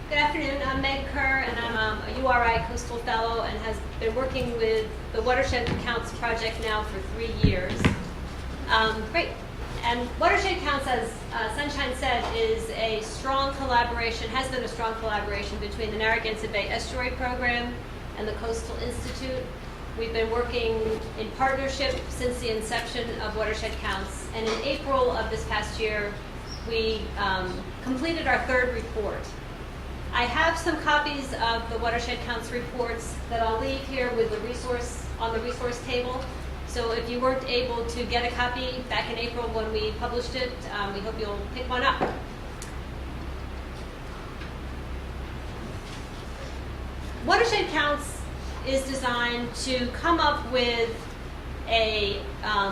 Good afternoon. I'm Meg Kerr, and I'm a URI Coastal Fellow and has been working with the Watershed Counts project now for 3 years. Great. And Watershed Counts, as Sunshine said, is a strong collaboration, has been a strong collaboration between the Narragansett Bay Estuary Program and the Coastal Institute. We've been working in partnership since the inception of Watershed Counts, and in April of this past year, we completed our 3rd report. I have some copies of the Watershed Counts reports that I'll leave here with the resource on the resource table. So if you weren't able to get a copy back in April when we published it, we hope you'll pick one up. Watershed Counts is designed to come up with a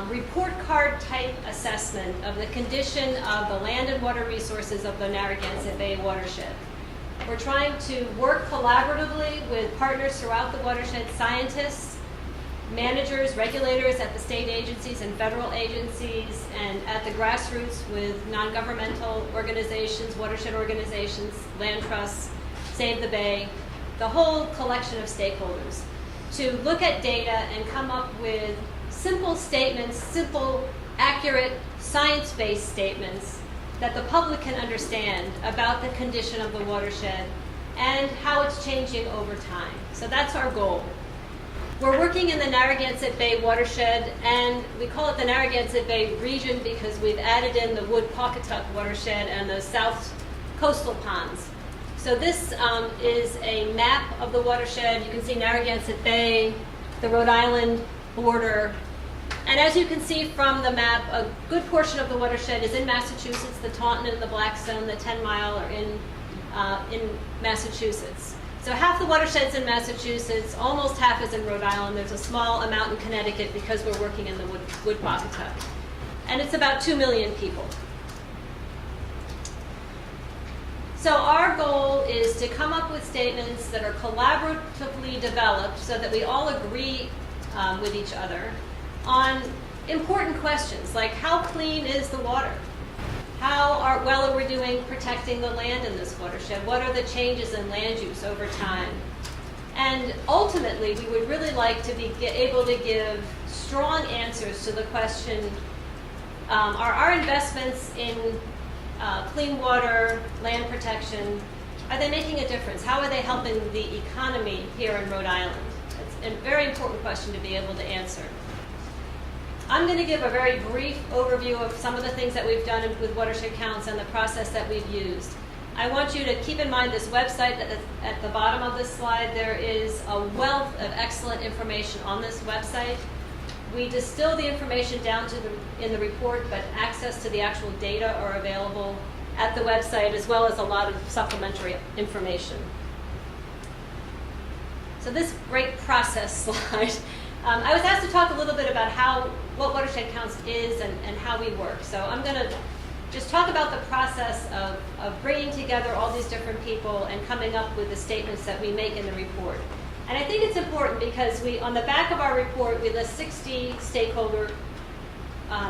report card type assessment of the condition of the land and water resources of the Narragansett Bay watershed. We're trying to work collaboratively with partners throughout the watershed, scientists, managers, regulators at the state agencies and federal agencies, and at the grassroots with non-governmental organizations, watershed organizations, land trusts, Save the Bay, the whole collection of stakeholders, to look at data and come up with simple statements, simple, accurate, science-based statements that the public can understand about the condition of the watershed and how it's changing over time. So that's our goal. We're working in the Narragansett Bay watershed, and we call it the Narragansett Bay region because we've added in the Wood-Pawcatuck watershed and the south coastal ponds. So this is a map of the watershed. You can see Narragansett Bay, the Rhode Island border. And as you can see from the map, a good portion of the watershed is in Massachusetts. The Taunton and the Blackstone, the 10 Mile are in Massachusetts. So half the watershed's in Massachusetts, almost half is in Rhode Island. There's a small amount in Connecticut because we're working in the Wood-Pawcatuck. And it's about 2 million people. So our goal is to come up with statements that are collaboratively developed so that we all agree with each other on important questions like how clean is the water? How well are we doing protecting the land in this watershed? What are the changes in land use over time? And ultimately, we would really like to be able to give strong answers to the question, are our investments in clean water, land protection, are they making a difference? How are they helping the economy here in Rhode Island? It's a very important question to be able to answer. I'm going to give a very brief overview of some of the things that we've done with Watershed Counts and the process that we've used. I want you to keep in mind this website that at the bottom of this slide. There is a wealth of excellent information on this website. We distill the information down to in the report, but access to the actual data are available at the website, as well as a lot of supplementary information. So this great process slide. I was asked to talk a little bit about what Watershed Counts is and how we work. So I'm going to just talk about the process of bringing together all these different people and coming up with the statements that we make in the report. And I think it's important because on the back of our report, we list 60 stakeholder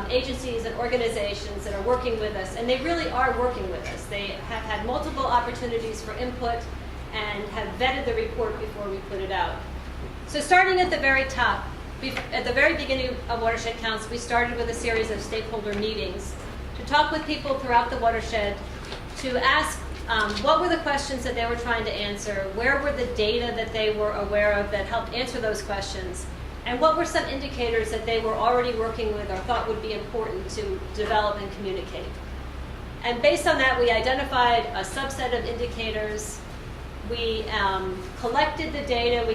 agencies and organizations that are working with us, and they really are working with us. They have had multiple opportunities for input and have vetted the report before we put it out. So starting at the very top, at the very beginning of Watershed Counts, we started with a series of stakeholder meetings to talk with people throughout the watershed to ask what were the questions that they were trying to answer, where were the data that they were aware of that helped answer those questions, and what were some indicators that they were already working with or thought would be important to develop and communicate. And based on that, we identified a subset of indicators. We collected the data.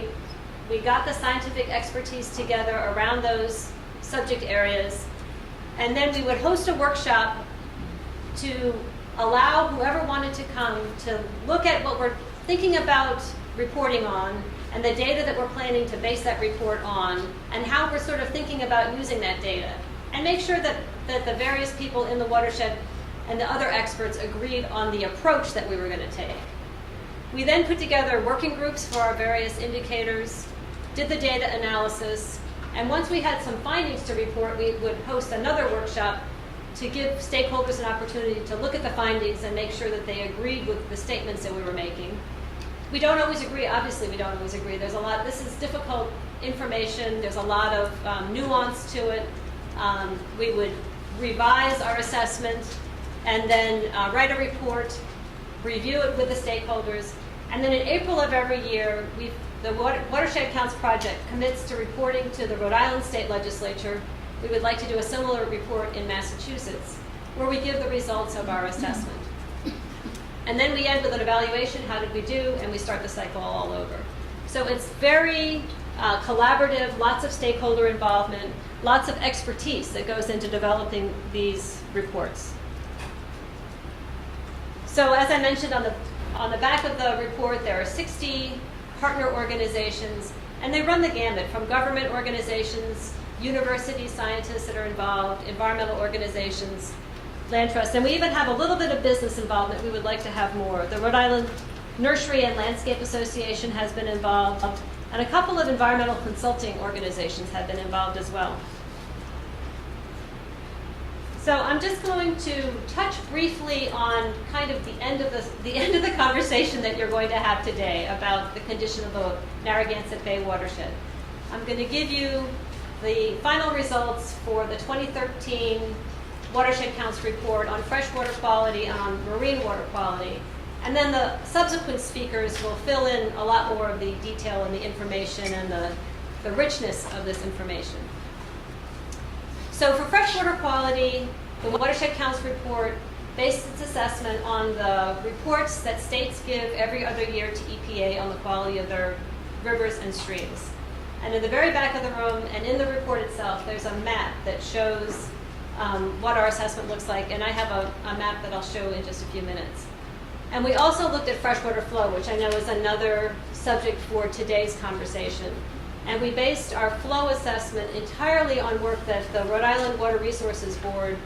We got the scientific expertise together around those subject areas, and then we would host a workshop to allow whoever wanted to come to look at what we're thinking about reporting on and the data that we're planning to base that report on and how we're sort of thinking about using that data, and make sure that the various people in the watershed and the other experts agreed on the approach that we were going to take. We then put together working groups for our various indicators, did the data analysis, and once we had some findings to report, we would host another workshop to give stakeholders an opportunity to look at the findings and make sure that they agreed with the statements that we were making. We don't always agree. Obviously, we don't always agree. There's a lot. This is difficult information. There's a lot of nuance to it. We would revise our assessment and then write a report, review it with the stakeholders, and then in April of every year, the Watershed Counts Project commits to reporting to the Rhode Island State Legislature. We would like to do a similar report in Massachusetts, where we give the results of our assessment. And then we end with an evaluation, how did we do, and we start the cycle all over. So it's very collaborative, lots of stakeholder involvement, lots of expertise that goes into developing these reports. So as I mentioned, on the back of the report, there are 60 partner organizations, and they run the gamut from government organizations, university scientists that are involved, environmental organizations, land trusts, and we even have a little bit of business involvement. We would like to have more. The Rhode Island Nursery and Landscape Association has been involved, and a couple of environmental consulting organizations have been involved as well. So I'm just going to touch briefly on kind of the end of the conversation that you're going to have today about the condition of the Narragansett Bay watershed. I'm going to give you the final results for the 2013 Watershed Counts report on freshwater quality and on marine water quality. And then the subsequent speakers will fill in a lot more of the detail and the information and the richness of this information. So for freshwater quality, the Watershed Counts report based its assessment on the reports that states give every other year to EPA on the quality of their rivers and streams. And in the very back of the room and in the report itself, there's a map that shows what our assessment looks like. And I have a map that I'll show in just a few minutes. And we also looked at freshwater flow, which I know is another subject for today's conversation. And we based our flow assessment entirely on work that the Rhode Island Water Resources Board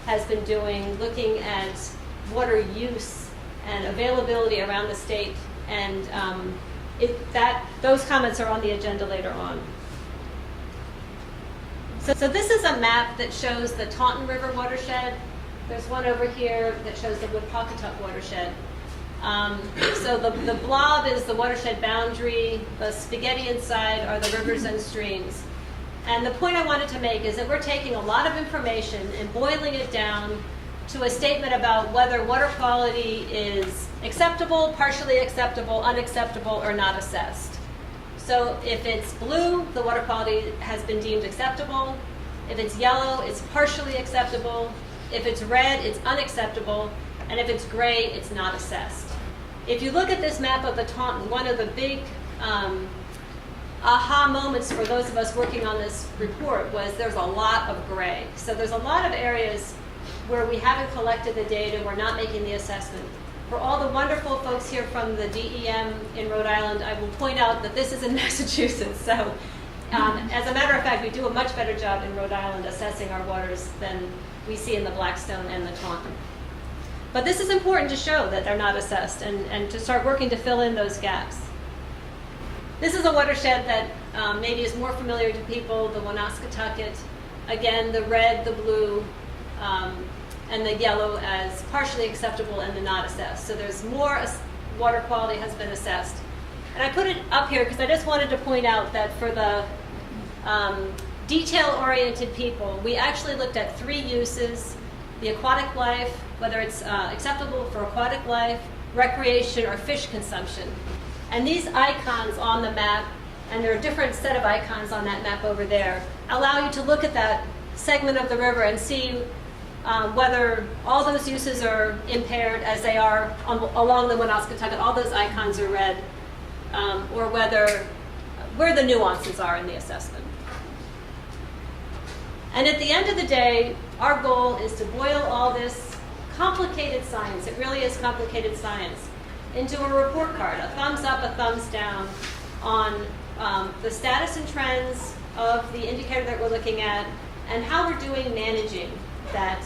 has been doing, looking at water use and availability around the state. And those comments are on the agenda later on. So this is a map that shows the Taunton River watershed. There's one over here that shows the Wood-Pawcatuck watershed. So the blob is the watershed boundary. The spaghetti inside are the rivers and streams. And the point I wanted to make is that we're taking a lot of information and boiling it down to a statement about whether water quality is acceptable, partially acceptable, unacceptable, or not assessed. So if it's blue, the water quality has been deemed acceptable. If it's yellow, it's partially acceptable. If it's red, it's unacceptable. And if it's gray, it's not assessed. If you look at this map of the Taunton, one of the big aha moments for those of us working on this report was there's a lot of gray. So there's a lot of areas where we haven't collected the data, we're not making the assessment. For all the wonderful folks here from the DEM in Rhode Island, I will point out that this is in Massachusetts. So as a matter of fact, we do a much better job in Rhode Island assessing our waters than we see in the Blackstone and the Taunton. But this is important to show that they're not assessed and to start working to fill in those gaps. This is a watershed that maybe is more familiar to people, the Woonasquatucket. Again, the red, the blue, and the yellow as partially acceptable and the not assessed. So there's more water quality has been assessed. And I put it up here because I just wanted to point out that for the detail-oriented people, we actually looked at 3 uses: the aquatic life, whether it's acceptable for aquatic life, recreation, or fish consumption. And these icons on the map, and there are a different set of icons on that map over there, allow you to look at that segment of the river and see whether all those uses are impaired as they are along the Woonasquatucket, all those icons are red, or where the nuances are in the assessment. And at the end of the day, our goal is to boil all this complicated science, it really is complicated science, into a report card, a thumbs up, a thumbs down, on the status and trends of the indicator that we're looking at and how we're doing managing that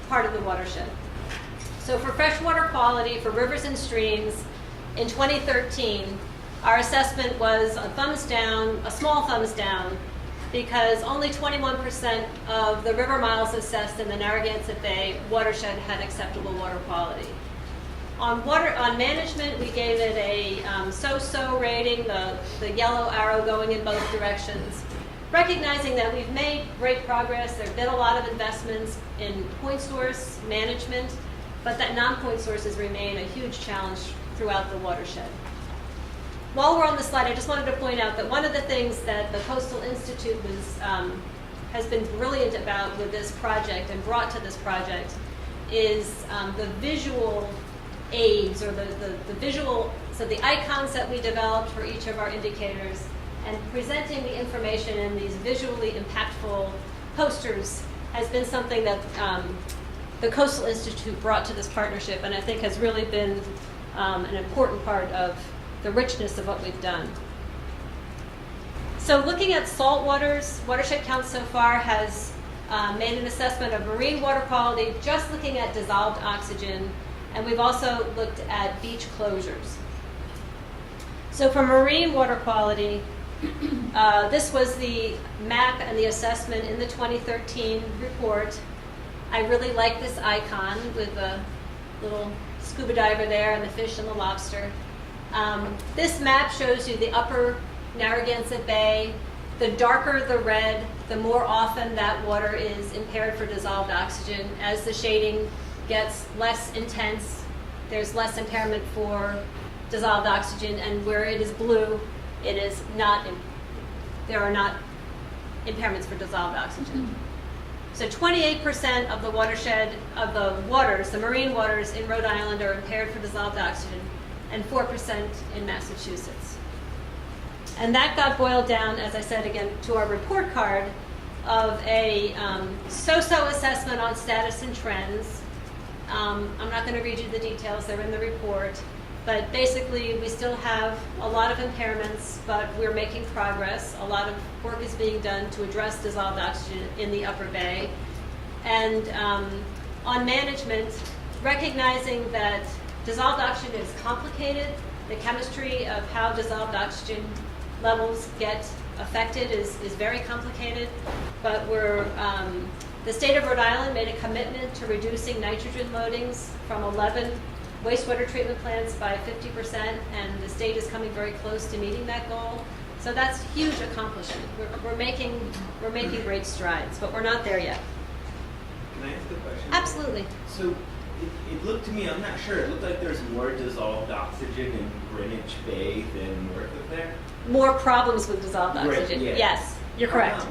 part of the watershed. So for freshwater quality, for rivers and streams, in 2013, our assessment was a thumbs down, a small thumbs down, because only 21% of the river miles assessed in the Narragansett Bay watershed had acceptable water quality. On management, we gave it a so-so rating, the yellow arrow going in both directions, recognizing that we've made great progress. There have been a lot of investments in point source management, but that non-point sources remain a huge challenge throughout the watershed. While we're on the slide, I just wanted to point out that one of the things that the Coastal Institute has been brilliant about with this project and brought to this project is the visual aids, or the visual, so the icons that we developed for each of our indicators, and presenting the information in these visually impactful posters has been something that the Coastal Institute brought to this partnership, and I think has really been an important part of the richness of what we've done. So looking at saltwaters, Watershed Council so far has made an assessment of marine water quality, just looking at dissolved oxygen, and we've also looked at beach closures. So for marine water quality, this was the map and the assessment in the 2013 report. I really like this icon with the little scuba diver there and the fish and the lobster. This map shows you the upper Narragansett Bay. The darker the red, the more often that water is impaired for dissolved oxygen. As the shading gets less intense, there's less impairment for dissolved oxygen, and where it is blue, it is not, there are not impairments for dissolved oxygen. So 28% of the watershed, of the waters, the marine waters in Rhode Island are impaired for dissolved oxygen, and 4% in Massachusetts. And that got boiled down, as I said again, to our report card of a so-so assessment on status and trends. I'm not going to read you the details, they're in the report. But basically, we still have a lot of impairments, but we're making progress. A lot of work is being done to address dissolved oxygen in the upper bay. And on management, recognizing that dissolved oxygen is complicated, the chemistry of how dissolved oxygen levels get affected is very complicated, but the state of Rhode Island made a commitment to reducing nitrogen loadings from 11 wastewater treatment plants by 50%, and the state is coming very close to meeting that goal. So that's a huge accomplishment. We're making great strides, but we're not there yet. Can I ask a question? Absolutely. So it looked to me, I'm not sure, it looked like there's more dissolved oxygen in Greenwich Bay than north of there. More problems with dissolved oxygen. Yeah. Yes, you're correct.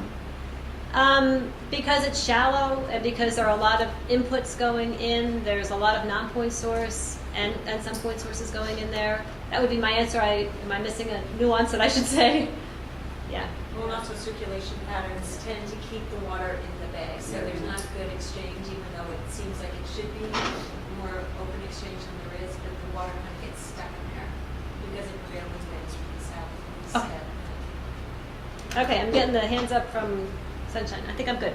Because it's shallow, and because there are a lot of inputs going in, there's a lot of non-point source and some point sources going in there. That would be my answer. Am I missing a nuance that I should say? Yeah. Well, also circulation patterns tend to keep the water in the bay, so there's not good exchange, even though it seems like it should be more open exchange than there is, but the water kind of gets stuck in there because it barely goes from the south instead. Okay, I'm getting the hands up from Sunshine. I think I'm good.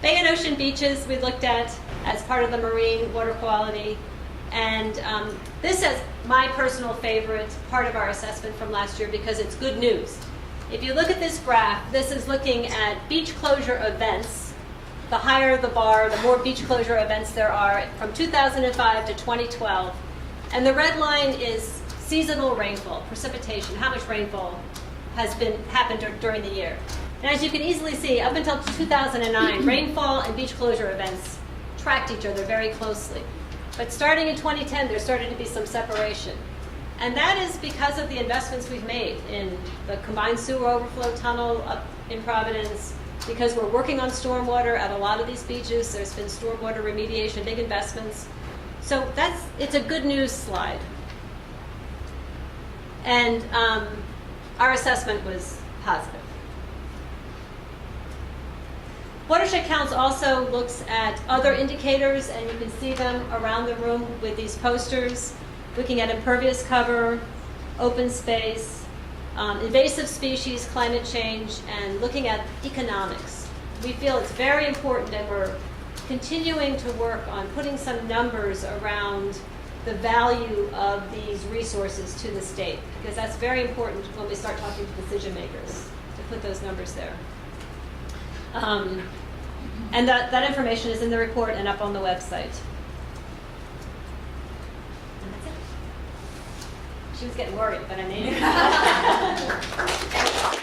Bay and ocean beaches we looked at as part of the marine water quality. And this is my personal favorite part of our assessment from last year because it's good news. If you look at this graph, this is looking at beach closure events. The higher the bar, the more beach closure events there are from 2005 to 2012. And the red line is seasonal rainfall, precipitation, how much rainfall has happened during the year. And as you can easily see, up until 2009, rainfall and beach closure events tracked each other very closely. But starting in 2010, there started to be some separation. And that is because of the investments we've made in the combined sewer overflow tunnel up in Providence, because we're working on stormwater at a lot of these beaches. There's been stormwater remediation, big investments. So it's a good news slide. And our assessment was positive. Watershed Counts also looks at other indicators, and you can see them around the room with these posters, looking at impervious cover, open space, invasive species, climate change, and looking at economics. We feel it's very important, and we're continuing to work on putting some numbers around the value of these resources to the state, because that's very important when we start talking to decision makers, to put those numbers there. And that information is in the report and up on the website. And that's it. She was getting worried, but I named it.